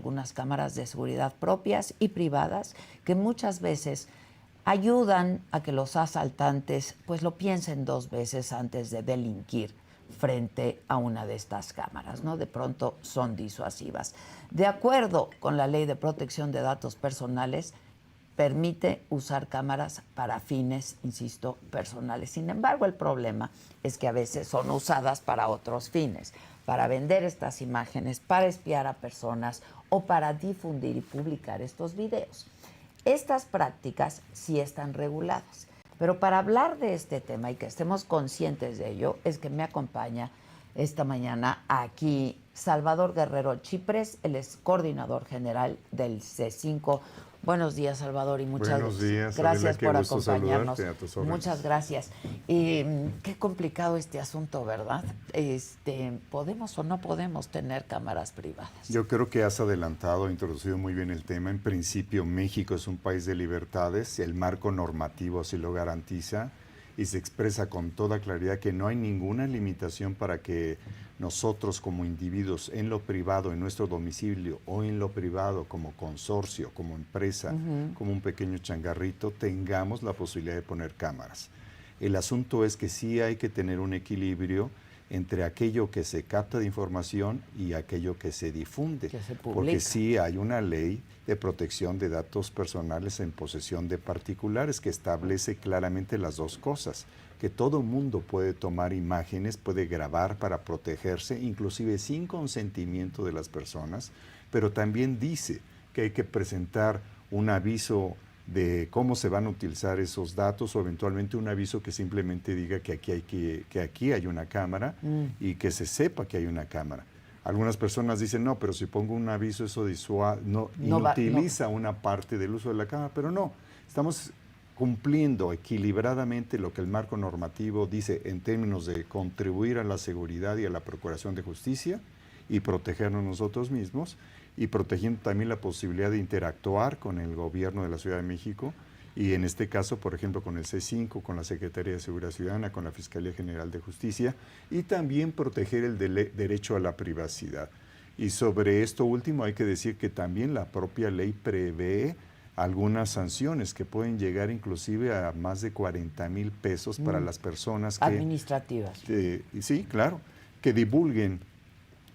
algunas cámaras de seguridad propias y privadas que muchas veces ayudan a que los asaltantes pues lo piensen dos veces antes de delinquir frente a una de estas cámaras, ¿no? De pronto son disuasivas. De acuerdo con la Ley de Protección de Datos Personales, permite usar cámaras para fines, insisto, personales. Sin embargo, el problema es que a veces son usadas para otros fines, para vender estas imágenes, para espiar a personas o para difundir y publicar estos videos. Estas prácticas sí están reguladas. Pero para hablar de este tema y que estemos conscientes de ello, es que me acompaña esta mañana aquí Salvador Guerrero Chiprés, él es coordinador general del C5. Buenos días, Salvador, y muchas gracias por acompañarnos. Muchas gracias. Qué complicado este asunto, ¿verdad? ¿Podemos o no podemos tener cámaras privadas? Yo creo que has adelantado, introducido muy bien el tema. En principio, México es un país de libertades, el marco normativo así lo garantiza y se expresa con toda claridad que no hay ninguna limitación para que nosotros como individuos en lo privado, en nuestro domicilio o en lo privado como consorcio, como empresa, como un pequeño changarrito, tengamos la posibilidad de poner cámaras. El asunto es que sí hay que tener un equilibrio entre aquello que se capta de información y aquello que se difunde. Que se publica. Porque sí hay una ley de protección de datos personales en posesión de particulares que establece claramente las dos cosas, que todo mundo puede tomar imágenes, puede grabar para protegerse, inclusive sin consentimiento de las personas, pero también dice que hay que presentar un aviso de cómo se van a utilizar esos datos o eventualmente un aviso que simplemente diga que aquí hay una cámara y que se sepa que hay una cámara. Algunas personas dicen, no, pero si pongo un aviso eso inutiliza una parte del uso de la cámara, pero no, estamos cumpliendo equilibradamente lo que el marco normativo dice en términos de contribuir a la seguridad y a la procuración de justicia y protegernos nosotros mismos, y protegiendo también la posibilidad de interactuar con el gobierno de la Ciudad de México y en este caso, por ejemplo, con el C5, con la Secretaría de Seguridad Ciudadana, con la Fiscalía General de Justicia y también proteger el derecho a la privacidad. Y sobre esto último hay que decir que también la propia ley prevé algunas sanciones que pueden llegar inclusive a más de 40,000 pesos para las personas que... Administrativas. Sí, claro, que divulguen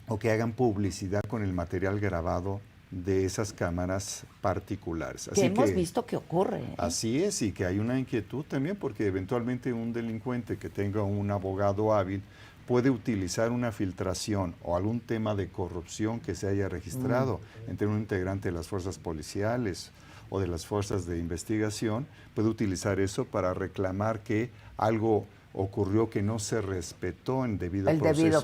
o que hagan publicidad con el material grabado de esas cámaras particulares. Que hemos visto que ocurre. Así es, y que hay una inquietud también, porque eventualmente un delincuente que tenga un abogado hábil puede utilizar una filtración o algún tema de corrupción que se haya registrado entre un integrante de las fuerzas policiales o de las fuerzas de investigación, puede utilizar eso para reclamar que algo ocurrió que no se respetó en debido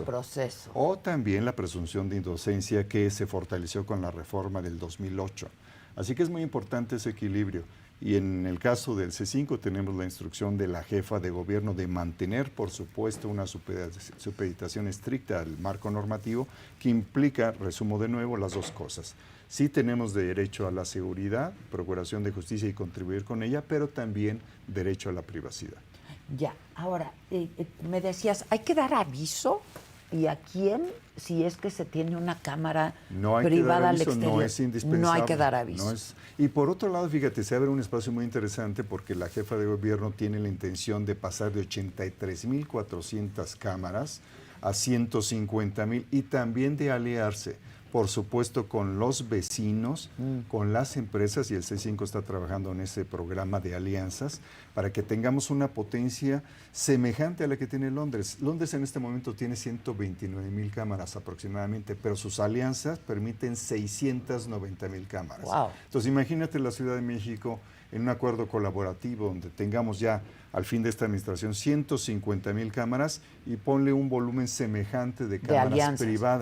proceso. O también la presunción de inocencia que se fortaleció con la reforma del 2008. Así que es muy importante ese equilibrio. Y en el caso del C5 tenemos la instrucción de la jefa de gobierno de mantener, por supuesto, una supeditación estricta al marco normativo que implica, resumo de nuevo, las dos cosas. Sí tenemos derecho a la seguridad, procuración de justicia y contribuir con ella, pero también derecho a la privacidad. Ya, ahora, me decías, ¿hay que dar aviso? ¿Y a quién? Si es que se tiene una cámara privada al exterior. No es indispensable. No hay que dar aviso. Y por otro lado, fíjate, se abre un espacio muy interesante porque la jefa de gobierno tiene la intención de pasar de 83,400 cámaras a 150,000 y también de aliarse, por supuesto, con los vecinos, con las empresas, y el C5 está trabajando en ese programa de alianzas para que tengamos una potencia semejante a la que tiene Londres. Londres en este momento tiene 129,000 cámaras aproximadamente, pero sus alianzas permiten 690,000 cámaras. Wow. Entonces imagínate la Ciudad de México en un acuerdo colaborativo donde tengamos ya al fin de esta administración 150,000 cámaras y ponle un volumen semejante de cámaras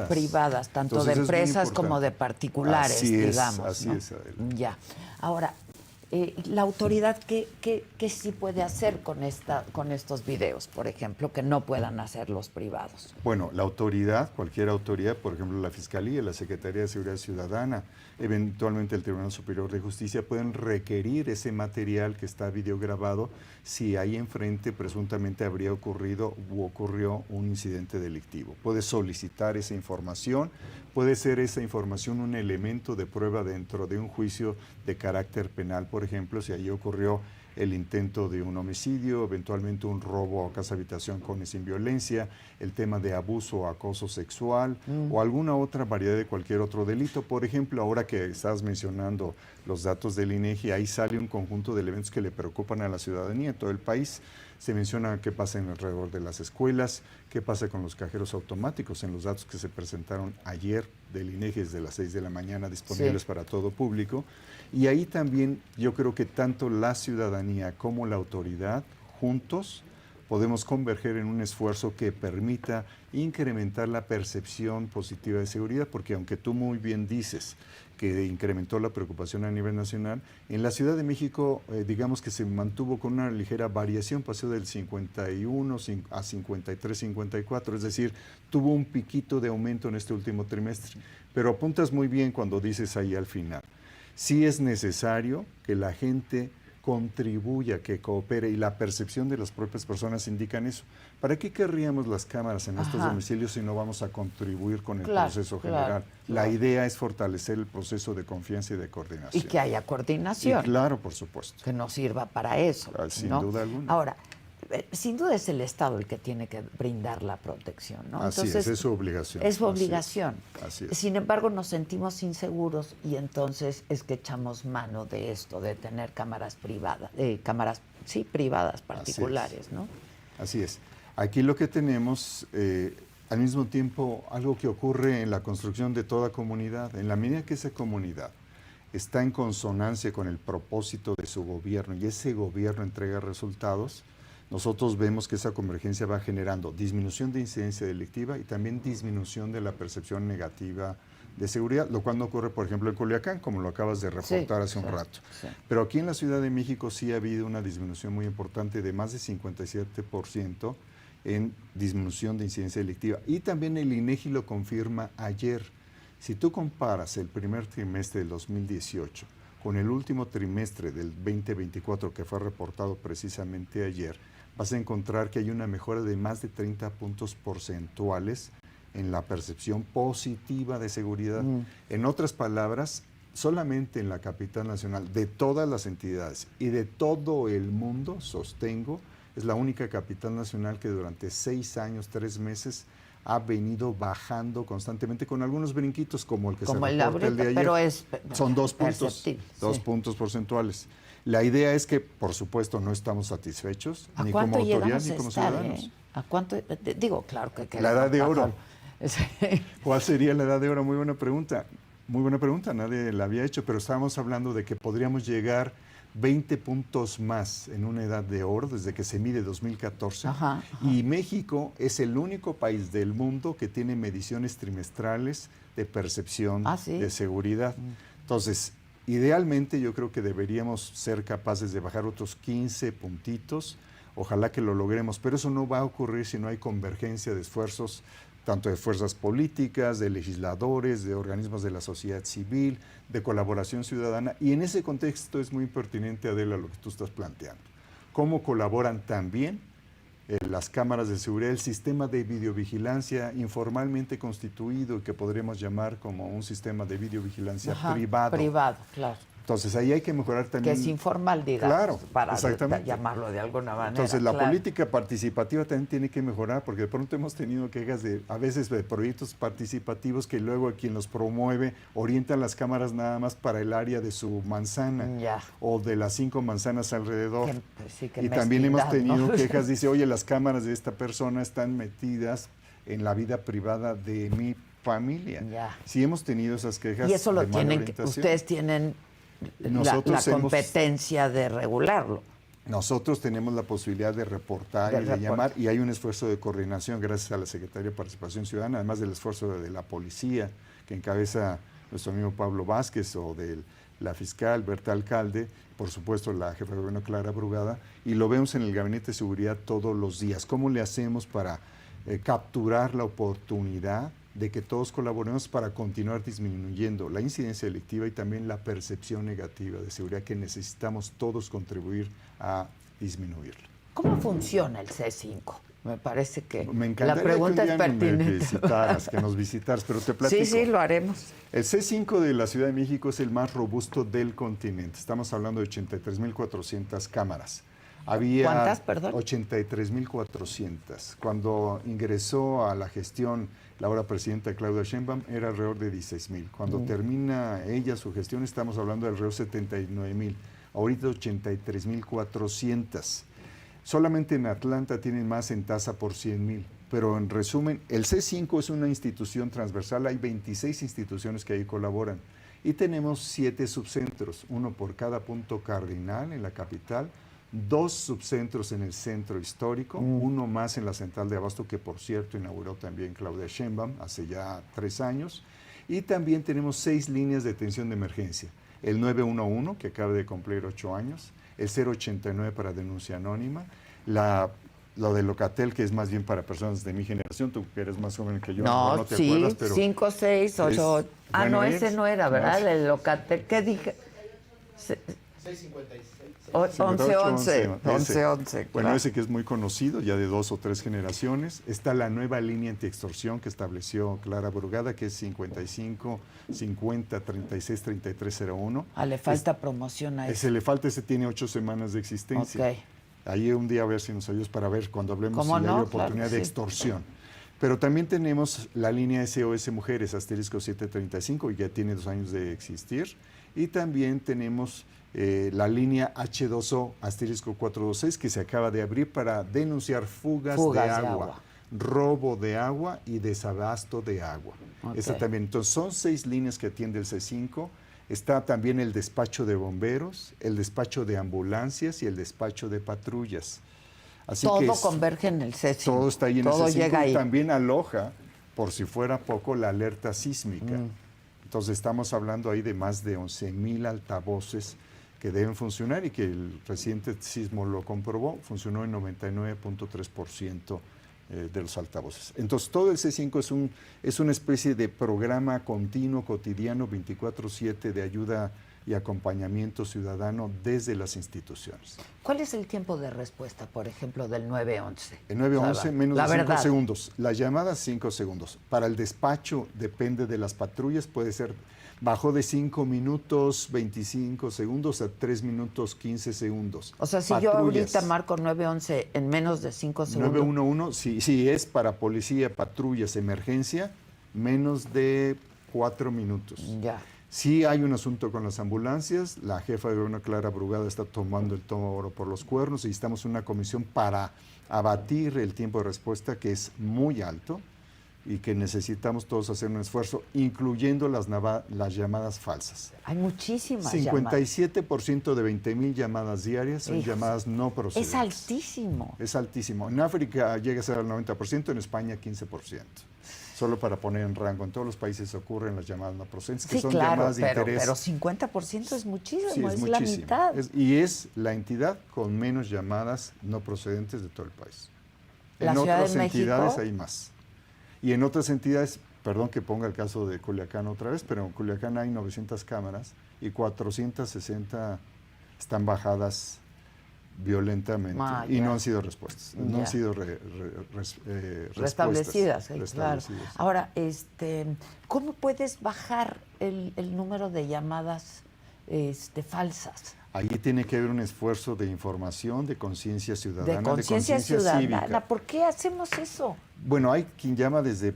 privadas, tanto entonces, de empresas como de particulares, así digamos. Así ¿no? es, Adela. Ya. Ahora, La autoridad, ¿qué sí puede hacer con estos videos, por ejemplo, que no puedan hacer los privados? Bueno, la autoridad, cualquier autoridad, por ejemplo la Fiscalía, la Secretaría de Seguridad Ciudadana, eventualmente el Tribunal Superior de Justicia, pueden requerir ese material que está videograbado si ahí enfrente presuntamente habría ocurrido u ocurrió un incidente delictivo. Puede solicitar esa información, puede ser esa información un elemento de prueba dentro de un juicio de carácter penal, por ejemplo, si ahí ocurrió el intento de un homicidio, eventualmente un robo a casa habitación con y sin violencia, el tema de abuso o acoso sexual o alguna otra variedad de cualquier otro delito. Por ejemplo, ahora que estás mencionando los datos del INEGI, ahí sale un conjunto de elementos que le preocupan a la ciudadanía en todo el país. Se menciona qué pasa alrededor de las escuelas, qué pasa con los cajeros automáticos en los datos que se presentaron ayer del INEGI desde las 6 de la mañana disponibles para todo público. Y ahí también yo creo que tanto la ciudadanía como la autoridad juntos podemos converger en un esfuerzo que permita incrementar la percepción positiva de seguridad, porque aunque tú muy bien dices que incrementó la preocupación a nivel nacional, en la Ciudad de México digamos que se mantuvo con una ligera variación, pasó del 51 a 53, 54, es decir, tuvo un piquito de aumento en este último trimestre, pero apuntas muy bien cuando dices ahí al final. Sí es necesario que la gente contribuya, que coopere, y la percepción de las propias personas indican eso. ¿Para qué querríamos las cámaras en estos domicilios si no vamos a contribuir con el proceso general? La idea es fortalecer el proceso de confianza y de coordinación. Y que haya coordinación. Y claro, por supuesto. Que nos sirva para eso. Sin ¿no? duda alguna. Ahora, sin duda es el Estado el que tiene que brindar la protección, ¿no? Así entonces, es su obligación. Es su obligación. Así es. Sin embargo, nos sentimos inseguros y entonces es que echamos mano de esto, de tener cámaras privadas, privadas particulares, ¿no? Así es. Aquí lo que tenemos, al mismo tiempo, algo que ocurre en la construcción de toda comunidad, en la medida que esa comunidad está en consonancia con el propósito de su gobierno y ese gobierno entrega resultados, nosotros vemos que esa convergencia va generando disminución de incidencia delictiva y también disminución de la percepción negativa de seguridad, lo cual no ocurre, por ejemplo, en Culiacán, como lo acabas de reportar hace un rato. Sí. Pero aquí en la Ciudad de México sí ha habido una disminución muy importante de más de 57% en disminución de incidencia delictiva. Y también el INEGI lo confirma ayer. Si tú comparas el primer trimestre del 2018 con el último trimestre del 2024, que fue reportado precisamente ayer, vas a encontrar que hay una mejora de más de 30 puntos porcentuales en la percepción positiva de seguridad. En otras palabras, solamente en la capital nacional, de todas las entidades y de todo el mundo, sostengo, es la única capital nacional que durante 6 años, 3 meses, ha venido bajando constantemente con algunos brinquitos como el que como se reporta el de ayer. Pero son 2 puntos, 2 puntos porcentuales. La idea es que, por supuesto, no estamos satisfechos, ni como autoridad ni como ciudadanos. ¿A cuánto? Digo, claro que... La edad de oro. ¿Cuál sería la edad de oro? Muy buena pregunta. Muy buena pregunta, nadie la había hecho, pero estábamos hablando de que podríamos llegar 20 puntos más en una edad de oro desde que se mide 2014. Y México es el único país del mundo que tiene mediciones trimestrales de percepción de seguridad. Entonces, idealmente yo creo que deberíamos ser capaces de bajar otros 15 puntitos. Ojalá que lo logremos, pero eso no va a ocurrir si no hay convergencia de esfuerzos, tanto de fuerzas políticas, de legisladores, de organismos de la sociedad civil, de colaboración ciudadana. Y en ese contexto es muy pertinente, Adela, lo que tú estás planteando. ¿Cómo colaboran también las cámaras de seguridad, el sistema de videovigilancia informalmente constituido, que podríamos llamar como un sistema de videovigilancia privado? Privado, claro. Entonces, ahí hay que mejorar también. Que es informal, digamos, claro, para llamarlo de alguna manera. Entonces, la política participativa también tiene que mejorar, porque de pronto hemos tenido quejas a veces de proyectos participativos que luego quien los promueve orienta las cámaras nada más para el área de su manzana o de las 5 manzanas alrededor. Y también hemos tenido quejas, dice, oye, las cámaras de esta persona están metidas en la vida privada de mi familia. Sí hemos tenido esas quejas. Y eso lo tienen, ustedes tienen la competencia de regularlo. Nosotros tenemos la posibilidad de reportar y de llamar, y hay un esfuerzo de coordinación gracias a la Secretaría de Participación Ciudadana, además del esfuerzo de la policía que encabeza nuestro amigo Pablo Vázquez o de la fiscal Berta Alcalde, por supuesto la jefa de gobierno Clara Brugada, y lo vemos en el Gabinete de Seguridad todos los días. ¿Cómo le hacemos para capturar la oportunidad de que todos colaboremos para continuar disminuyendo la incidencia delictiva y también la percepción negativa de seguridad que necesitamos todos contribuir a disminuirla? ¿Cómo funciona el C5? Me parece que Me la pregunta que es pertinente. que nos visitaras, pero te platico. Sí, lo haremos. El C5 de la Ciudad de México es el más robusto del continente. Estamos hablando de 83.400 cámaras. Había ¿Cuántas, perdón? 83.400. Cuando ingresó a la gestión la ahora presidenta Claudia Sheinbaum, era alrededor de 16.000. Cuando termina ella su gestión, estamos hablando de alrededor de 79.000. Ahorita 83.400. Solamente en Atlanta tienen más en tasa por 100.000. Pero en resumen, el C5 es una institución transversal. Hay 26 instituciones que ahí colaboran. Y tenemos 7 subcentros, uno por cada punto cardinal en la capital, 2 subcentros en el centro histórico, uno más en la central de Abasto, que por cierto inauguró también Claudia Sheinbaum hace ya 3 años. Y también tenemos 6 líneas de atención de emergencia. El 911, que acaba de cumplir 8 años, el 089 para denuncia anónima, lo de Locatel, que es más bien para personas de mi generación, tú que eres más joven que yo, No, te sí, acuerdas, pero 5, 6, 8. bueno, Ese no era, ¿verdad? no. El Locatel. ¿Qué dije? 656. 11. Bueno, ese que es muy conocido, ya de 2 o 3 generaciones. Está la nueva línea antiextorsión que estableció Clara Brugada, que es 55 50 36 3301. Le falta promoción a Ese le falta, ese tiene 8 semanas de existencia. Ok. Ahí un día a ver si nos ayudas para ver cuando hablemos si ¿Cómo hay no? oportunidad Claro que de sí. extorsión. Pero también tenemos la línea SOS Mujeres, asterisco 735, y ya tiene 2 años de existir. Y también tenemos la línea H2O, asterisco 426, que se acaba de abrir para denunciar fugas de agua, robo de agua y desabasto de agua. Okay. Esa también. Entonces, son 6 líneas que atiende el C5. Está también el despacho de bomberos, el despacho de ambulancias y el despacho de patrullas. Así todo que converge en el C5. todo está ahí en todo el C5 llega ahí. y también aloja, por si fuera poco, la alerta sísmica. Entonces estamos hablando ahí de más de 11.000 altavoces que deben funcionar y que el reciente sismo lo comprobó, funcionó en 99.3% de los altavoces. Entonces todo el C5 es una especie de programa continuo, cotidiano, 24/7 de ayuda y acompañamiento ciudadano desde las instituciones. ¿Cuál es el tiempo de respuesta, por ejemplo, del 911? El 911 menos de 5 verdad. segundos. Las llamadas 5 segundos. Para el despacho depende de las patrullas, puede ser bajó de 5 minutos 25 segundos a 3 minutos 15 segundos. O sea, si yo ahorita marco 911 en menos de 5 segundos. 911, si es para policía, patrullas, emergencia, menos de 4 minutos. Ya. Sí hay un asunto con las ambulancias, la jefa de gobierno Clara Brugada está tomando el toro por los cuernos y estamos en una comisión para abatir el tiempo de respuesta, que es muy alto y que necesitamos todos hacer un esfuerzo, incluyendo las llamadas falsas. Hay muchísimas 57% de 20.000 llamadas diarias son llamadas no procedentes. Es altísimo. Es altísimo. En África llega a ser el 90%, en España 15%. Solo para poner en rango, en todos los países ocurren las llamadas no procedentes, que son llamadas de interés. Pero 50% es muchísimo, Sí, es muchísimo. la mitad. Y es la entidad con menos llamadas no procedentes de todo el país. ¿La En Ciudad otras de México? entidades hay más. Y en otras entidades, perdón que ponga el caso de Culiacán otra vez, pero en Culiacán hay 900 cámaras y 460 están bajadas violentamente y no han sido respuestas, no han sido restablecidas. Claro. Sí. Ahora, ¿cómo puedes bajar el número de llamadas falsas? Ahí tiene que haber un esfuerzo de información, de conciencia ciudadana, de conciencia ciudadana. cívica. ¿Por qué hacemos eso? Bueno, hay quien llama desde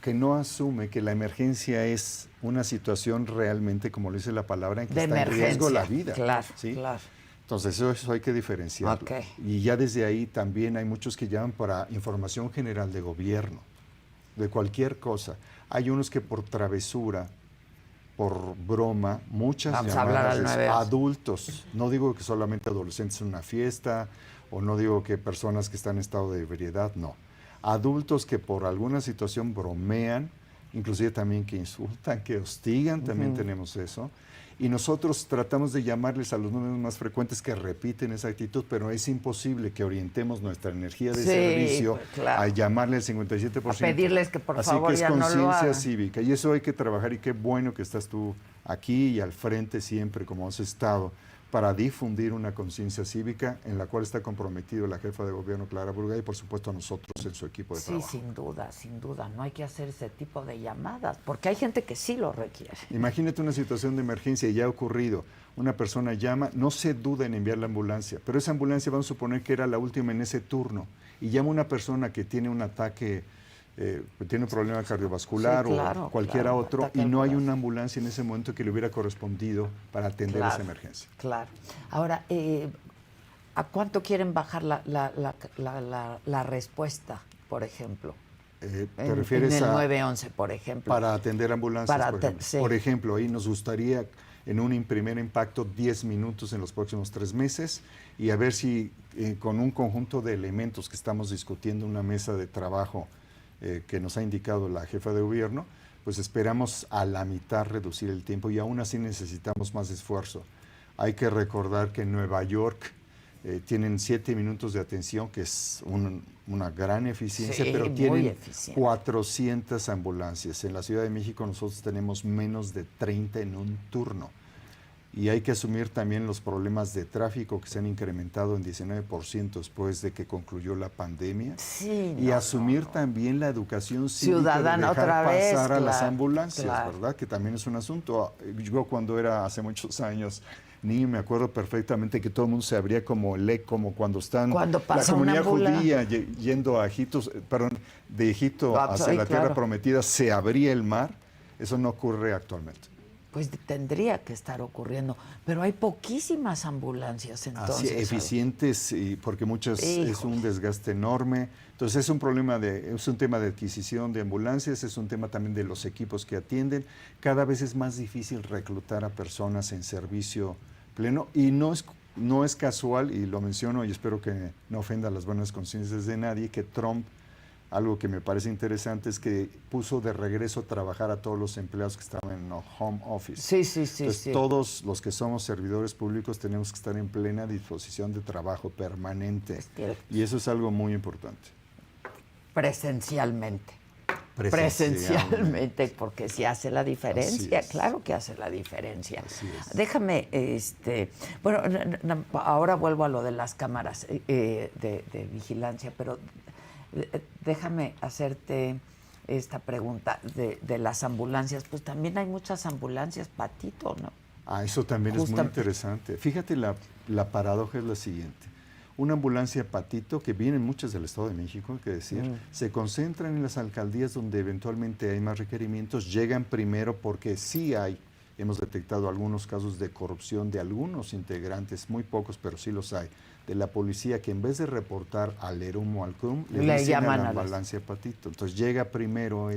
que no asume que la emergencia es una situación realmente, como lo dice la palabra, en que está en riesgo la vida. Claro, ¿sí? claro. Entonces eso hay que diferenciarlo. Okay. Y ya desde ahí también hay muchos que llaman para información general de gobierno, de cualquier cosa. Hay unos que por travesura, por broma, muchas llamadas de adultos. No digo que solamente adolescentes en una fiesta, o no digo que personas que están en estado de ebriedad, no. Adultos que por alguna situación bromean inclusive también que insultan, que hostigan, también tenemos eso. Y nosotros tratamos de llamarles a los números más frecuentes que repiten esa actitud, pero es imposible que orientemos nuestra energía de servicio pues, claro, a llamarle al 57%. a pedirles que por Así favor que es ya no lo conciencia hagan. cívica, y eso hay que trabajar, y qué bueno que estás tú aquí y al frente siempre, como has estado, para difundir una conciencia cívica en la cual está comprometido la jefa de gobierno, Clara Burgay, y por supuesto a nosotros en su equipo de trabajo. Sí, sin duda, no hay que hacer ese tipo de llamadas, porque hay gente que sí lo requiere. Imagínate una situación de emergencia, y ya ha ocurrido, una persona llama, no se duda en enviar la ambulancia, pero esa ambulancia vamos a suponer que era la última en ese turno, y llama una persona que tiene un ataque, tiene un problema cardiovascular o cualquiera otro, y no hay una ambulancia en ese momento que le hubiera correspondido para atender esa emergencia. Claro. Ahora, ¿a cuánto quieren bajar la respuesta, por ejemplo? ¿Te refieres en el a 911, por ejemplo? Para atender ambulancias, por ejemplo. Sí. Por ejemplo, ahí nos gustaría en un primer impacto 10 minutos en los próximos 3 meses, y a ver si con un conjunto de elementos que estamos discutiendo en una mesa de trabajo que nos ha indicado la jefa de gobierno, pues esperamos a la mitad reducir el tiempo, y aún así necesitamos más esfuerzo. Hay que recordar que en Nueva York tienen 7 minutos de atención, que es una gran eficiencia, pero tienen 400 ambulancias. En la Ciudad de México nosotros tenemos menos de 30 en un turno. Y hay que asumir también los problemas de tráfico que se han incrementado en 19% después de que concluyó la pandemia. Sí, y asumir también la educación ciudadana, de dejar otra vez, pasar a las ambulancias, claro. ¿verdad? Que también es un asunto. Yo cuando era hace muchos años niño me acuerdo perfectamente que todo el mundo se abría como cuando están cuando la comunidad judía yendo a Egipto, de Egipto hacia la tierra prometida, se abría el mar. Eso no ocurre actualmente. Pues tendría que estar ocurriendo, pero hay poquísimas ambulancias entonces. Así, eficientes, porque muchas es un desgaste enorme. Entonces es un tema de adquisición de ambulancias, es un tema también de los equipos que atienden. Cada vez es más difícil reclutar a personas en servicio pleno, y no es casual, y lo menciono y espero que no ofenda las buenas conciencias de nadie, que Trump, algo que me parece interesante, es que puso de regreso a trabajar a todos los empleados que estaban en home office. Sí. Entonces, todos los que somos servidores públicos tenemos que estar en plena disposición de trabajo permanente. Y eso es algo muy importante. Presencialmente, porque sí hace la diferencia, claro que hace la diferencia. Déjame, bueno, ahora vuelvo a lo de las cámaras de vigilancia, pero déjame hacerte esta pregunta de las ambulancias. Pues también hay muchas ambulancias patito, ¿no? Eso también es muy interesante. Fíjate, la paradoja es la siguiente. Una ambulancia patito, que vienen muchas del Estado de México, hay que decir, se concentran en las alcaldías donde eventualmente hay más requerimientos, llegan primero porque sí hemos detectado algunos casos de corrupción de algunos integrantes, muy pocos, pero sí los hay, de la policía, que en vez de reportar al ERUM o al CRUM, le llaman a la ambulancia patito. Entonces llega primero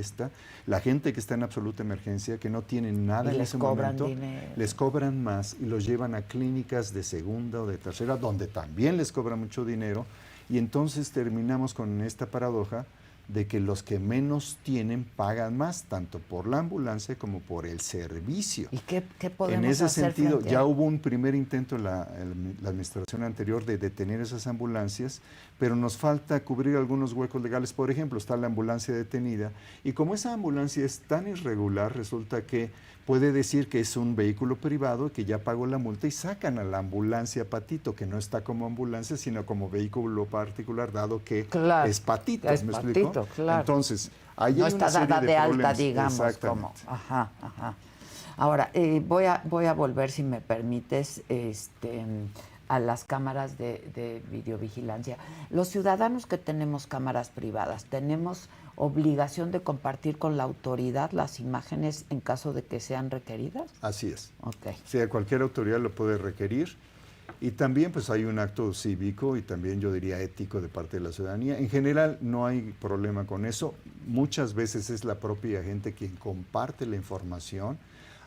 la gente que está en absoluta emergencia, que no tiene nada en ese momento, les cobran más y los llevan a clínicas de segunda o de tercera, donde también les cobran mucho dinero, y entonces terminamos con esta paradoja de que los que menos tienen pagan más, tanto por la ambulancia como por el servicio. ¿Y qué podemos hacer? En ese sentido, ya hubo un primer intento en la administración anterior de detener esas ambulancias, pero nos falta cubrir algunos huecos legales. Por ejemplo, está la ambulancia detenida, y como esa ambulancia es tan irregular, resulta que puede decir que es un vehículo privado que ya pagó la multa, y sacan a la ambulancia patito, que no está como ambulancia, sino como vehículo particular, dado que es patito. ¿Me explico? Claro. Entonces, ahí no hay está una serie dada de alta, problemas. digamos. Como. Ajá. Ahora, voy a volver, si me permites, a las cámaras de videovigilancia. Los ciudadanos que tenemos cámaras privadas, ¿tenemos obligación de compartir con la autoridad las imágenes en caso de que sean requeridas? Así es. Okay. O sea, cualquier autoridad lo puede requerir, y también pues hay un acto cívico y también yo diría ético de parte de la ciudadanía. En general no hay problema con eso. Muchas veces es la propia gente quien comparte la información,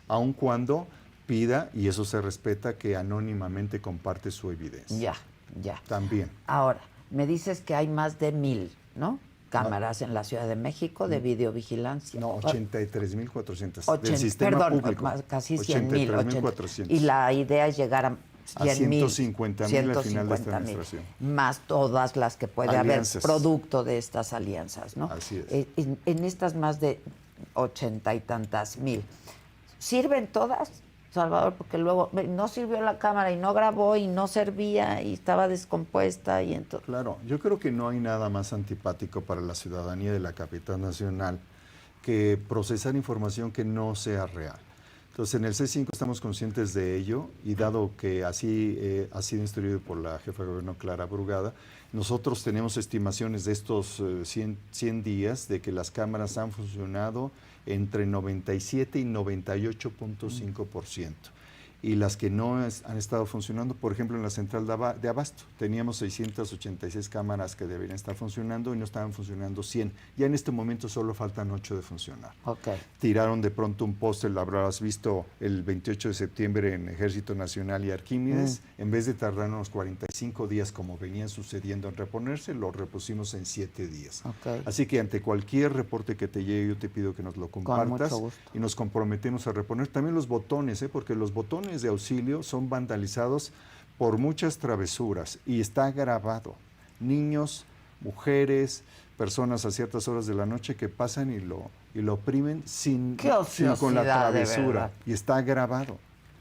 aun cuando pida, y eso se respeta, que anónimamente comparte su evidencia. Ya. También. Ahora, me dices que hay más de 1000, ¿no? cámaras en la Ciudad de México de videovigilancia. No, 83.400 del 80, sistema perdón, público. casi 100,000. 83.400. Y la idea es llegar a 100,000. 150,000 al final de esta administración. Más todas las que puede Alianzas. haber producto de estas alianzas, ¿no? Así es. En estas más de 80 y tantas mil, ¿sirven todas, Salvador? Porque luego no sirvió la cámara y no grabó y no servía y estaba descompuesta y entonces... Claro, yo creo que no hay nada más antipático para la ciudadanía de la capital nacional que procesar información que no sea real. Entonces, en el C5 estamos conscientes de ello y dado que así ha sido instruido por la jefa de gobierno Clara Brugada, nosotros tenemos estimaciones de estos 100 días de que las cámaras han funcionado entre 97 y 98.5%. Y las que no han estado funcionando, por ejemplo, en la central de Abasto, teníamos 686 cámaras que deberían estar funcionando y no estaban funcionando 100. Ya en este momento solo faltan 8 de funcionar. Okay. Tiraron de pronto un póster, lo habrás visto el 28 de septiembre en Ejército Nacional y Arquímedes. En vez de tardar unos 45 días como venían sucediendo en reponerse, lo repusimos en 7 días. Okay. Así que ante cualquier reporte que te llegue, yo te pido que nos lo compartas y nos comprometemos a reponer también los botones, porque los botones de auxilio son vandalizados por muchas travesuras y está grabado. Niños, mujeres, personas a ciertas horas de la noche que pasan y lo oprimen sin con la travesura y está grabado.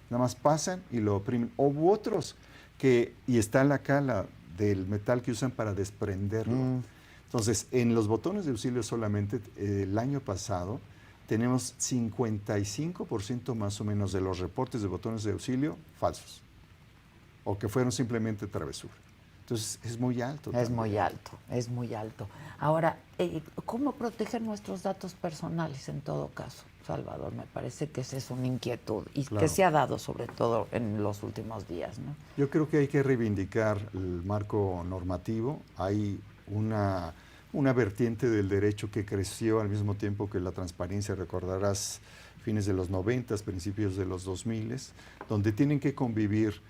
Nada más pasan y lo oprimen. O otros y está la cala del metal que usan para desprenderlo. Entonces, en los botones de auxilio solamente el año pasado tenemos 55% más o menos de los reportes de botones de auxilio falsos o que fueron simplemente travesura. Entonces, es muy alto. Es muy alto, es muy alto. Ahora, ¿cómo proteger nuestros datos personales en todo caso, Salvador? Me parece que esa es una inquietud y claro, que se ha dado sobre todo en los últimos días, ¿no? Yo creo que hay que reivindicar el marco normativo. Hay una vertiente del derecho que creció al mismo tiempo que la transparencia, recordarás, fines de los 90, principios de los 2000, donde tienen que convivir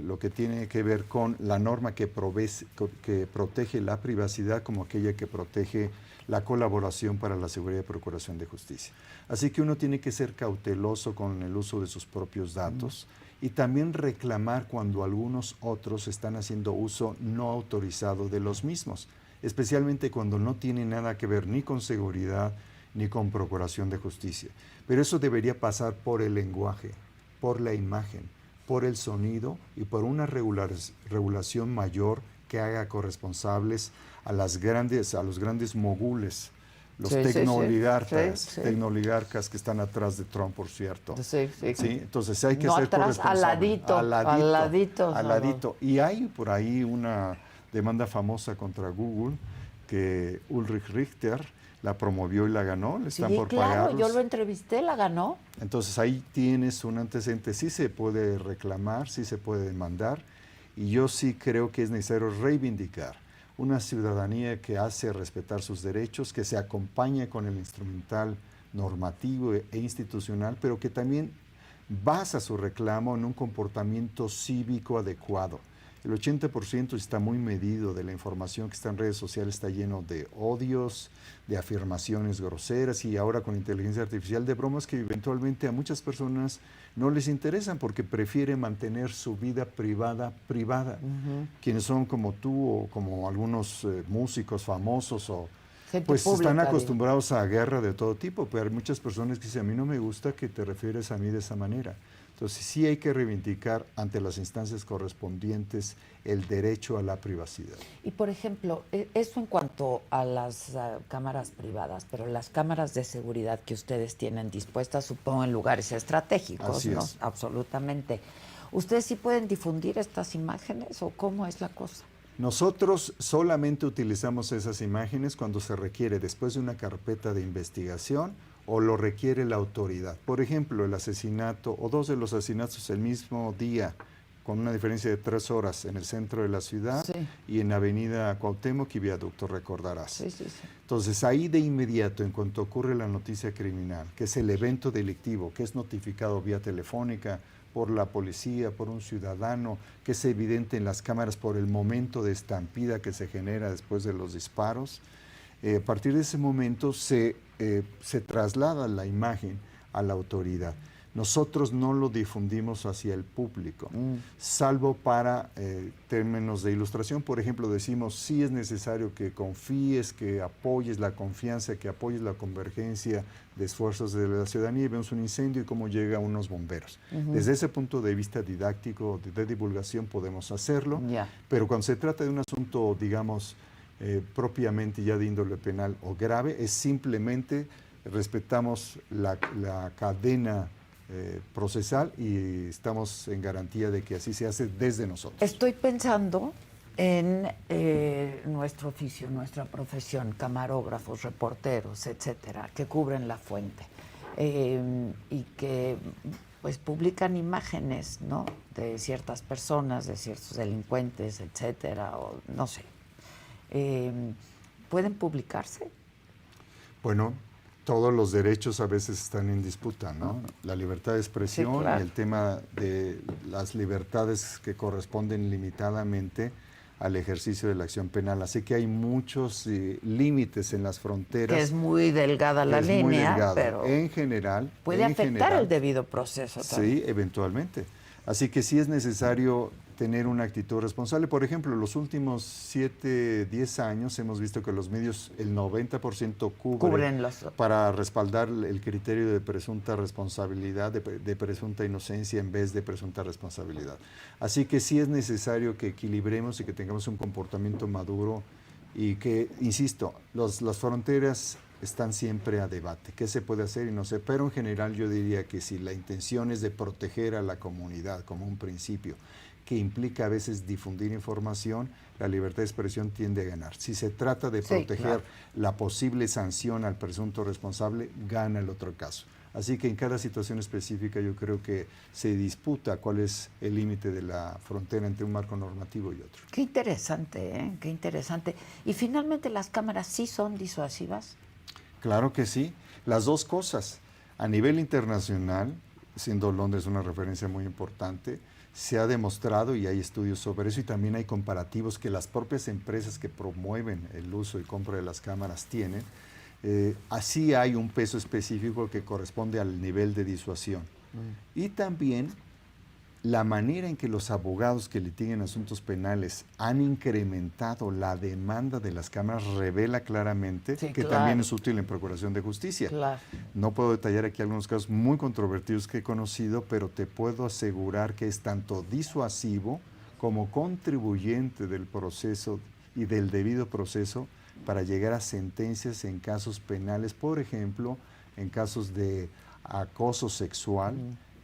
lo que tiene que ver con la norma que protege la privacidad como aquella que protege la colaboración para la seguridad y procuración de justicia. Así que uno tiene que ser cauteloso con el uso de sus propios datos y también reclamar cuando algunos otros están haciendo uso no autorizado de los mismos, especialmente cuando no tiene nada que ver ni con seguridad ni con procuración de justicia. Pero eso debería pasar por el lenguaje, por la imagen, por el sonido y por una regulación mayor que haga corresponsables a los grandes mogules, los tecnooligarcas que están atrás de Trump, por cierto. Sí. Entonces hay que no ser atrás, corresponsable. al ladito. Y hay por ahí una demanda famosa contra Google que Ulrich Richter la promovió y la ganó, le están por pagarlos. Yo lo entrevisté, la ganó. Entonces ahí tienes un antecedente, sí se puede reclamar, sí se puede demandar, y yo sí creo que es necesario reivindicar una ciudadanía que hace respetar sus derechos, que se acompaña con el instrumental normativo e institucional, pero que también basa su reclamo en un comportamiento cívico adecuado. El 80% está muy medido de la información que está en redes sociales, está lleno de odios, de afirmaciones groseras y ahora con inteligencia artificial de bromas que eventualmente a muchas personas no les interesan porque prefieren mantener su vida privada. Quienes son como tú o como algunos músicos famosos o pues pública, están acostumbrados a guerra de todo tipo, pero hay muchas personas que dicen, a mí no me gusta que te refieres a mí de esa manera. Entonces sí hay que reivindicar ante las instancias correspondientes el derecho a la privacidad. Y por ejemplo, eso en cuanto a las cámaras privadas, pero las cámaras de seguridad que ustedes tienen dispuestas, supongo en lugares estratégicos, así ¿no? Es. Absolutamente. ¿Ustedes sí pueden difundir estas imágenes o cómo es la cosa? Nosotros solamente utilizamos esas imágenes cuando se requiere después de una carpeta de investigación o lo requiere la autoridad. Por ejemplo, el asesinato o 2 de los asesinatos el mismo día, con una diferencia de 3 horas en el centro de la ciudad y en Avenida Cuauhtémoc y Viaducto, recordarás. Sí. Entonces, ahí de inmediato, en cuanto ocurre la noticia criminal, que es el evento delictivo, que es notificado vía telefónica por la policía, por un ciudadano, que es evidente en las cámaras por el momento de estampida que se genera después de los disparos, A partir de ese momento se traslada la imagen a la autoridad. Nosotros no lo difundimos hacia el público, salvo para términos de ilustración. Por ejemplo, decimos, sí es necesario que confíes, que apoyes la confianza, que apoyes la convergencia de esfuerzos de la ciudadanía, y vemos un incendio y cómo llega unos bomberos. Desde ese punto de vista didáctico, de divulgación, podemos hacerlo, pero cuando se trata de un asunto, digamos, propiamente ya de índole penal o grave, es simplemente respetamos la cadena procesal y estamos en garantía de que así se hace desde nosotros. Estoy pensando en nuestro oficio, nuestra profesión, camarógrafos, reporteros, etcétera, que cubren la fuente y que pues publican imágenes, ¿no?, de ciertas personas, de ciertos delincuentes, etcétera, o no sé. ¿Pueden publicarse? Bueno, todos los derechos a veces están en disputa, ¿no? La libertad de expresión, sí, claro, y el tema de las libertades que corresponden limitadamente al ejercicio de la acción penal. Así que hay muchos límites en las fronteras. Que es muy delgada la línea, muy delgada, pero en general puede afectar el debido proceso también. Sí, eventualmente. Así que sí es necesario tener una actitud responsable. Por ejemplo, los últimos 7, 10 años hemos visto que los medios, el 90% cubren para respaldar el criterio de presunta responsabilidad, de presunta inocencia en vez de presunta responsabilidad. Así que sí es necesario que equilibremos y que tengamos un comportamiento maduro y que, insisto, las fronteras están siempre a debate. ¿Qué se puede hacer y no sé? Pero en general yo diría que si la intención es de proteger a la comunidad como un principio, que implica a veces difundir información, la libertad de expresión tiende a ganar. Si se trata de proteger la posible sanción al presunto responsable, gana el otro caso. Así que en cada situación específica yo creo que se disputa cuál es el límite de la frontera entre un marco normativo y otro. Qué interesante, ¿eh? Qué interesante. Y finalmente, ¿las cámaras sí son disuasivas? Claro que sí. Las dos cosas. A nivel internacional, siendo Londres una referencia muy importante, se ha demostrado y hay estudios sobre eso y también hay comparativos que las propias empresas que promueven el uso y compra de las cámaras tienen. Así hay un peso específico que corresponde al nivel de disuasión. Y también la manera en que los abogados que litiguen asuntos penales han incrementado la demanda de las cámaras revela claramente que también es útil en procuración de justicia. Claro. No puedo detallar aquí algunos casos muy controvertidos que he conocido, pero te puedo asegurar que es tanto disuasivo como contribuyente del proceso y del debido proceso para llegar a sentencias en casos penales, por ejemplo, en casos de acoso sexual,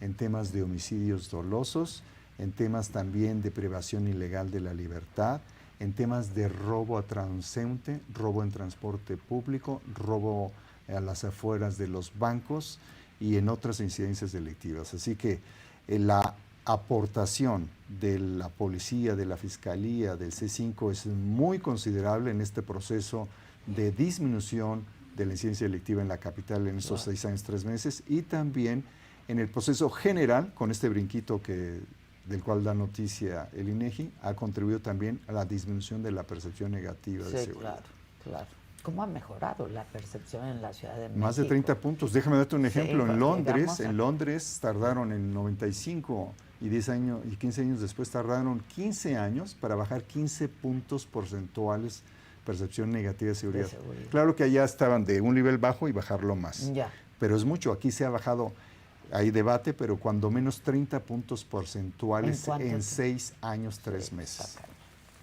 en temas de homicidios dolosos, en temas también de privación ilegal de la libertad, en temas de robo a transeúnte, robo en transporte público, robo a las afueras de los bancos y en otras incidencias delictivas. Así que la aportación de la policía, de la fiscalía, del C5 es muy considerable en este proceso de disminución de la incidencia delictiva en la capital en estos 6 años, 3 meses, y también en el proceso general, con este brinquito del cual da noticia el INEGI, ha contribuido también a la disminución de la percepción negativa de seguridad. Claro. ¿Cómo ha mejorado la percepción en la Ciudad de México? Más de 30 puntos. Déjame darte un ejemplo. En Londres tardaron en 95 y 10 años y 15 años después tardaron 15 años para bajar 15 puntos porcentuales percepción negativa de seguridad. Claro que allá estaban de un nivel bajo y bajarlo más. Pero es mucho. Aquí se ha bajado. Hay debate, pero cuando menos 30 puntos porcentuales en 6 años, 3 meses.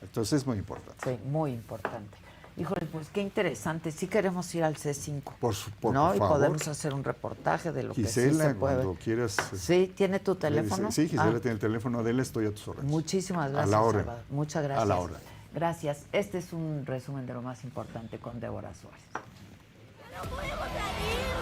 Entonces es muy importante. Sí, muy importante. Híjole, pues qué interesante. Sí queremos ir al C5. Por ¿no? favor. Y podemos hacer un reportaje de lo Gisela, que sí se puede. cuando quieras. Sí, ¿tiene tu teléfono? Sí, Gisela tiene el teléfono. Adela, estoy a tus órdenes. Muchísimas gracias, a la hora. Salvador. Muchas gracias. A la hora. Gracias. Este es un resumen de lo más importante con Débora Suárez. ¡No podemos salir!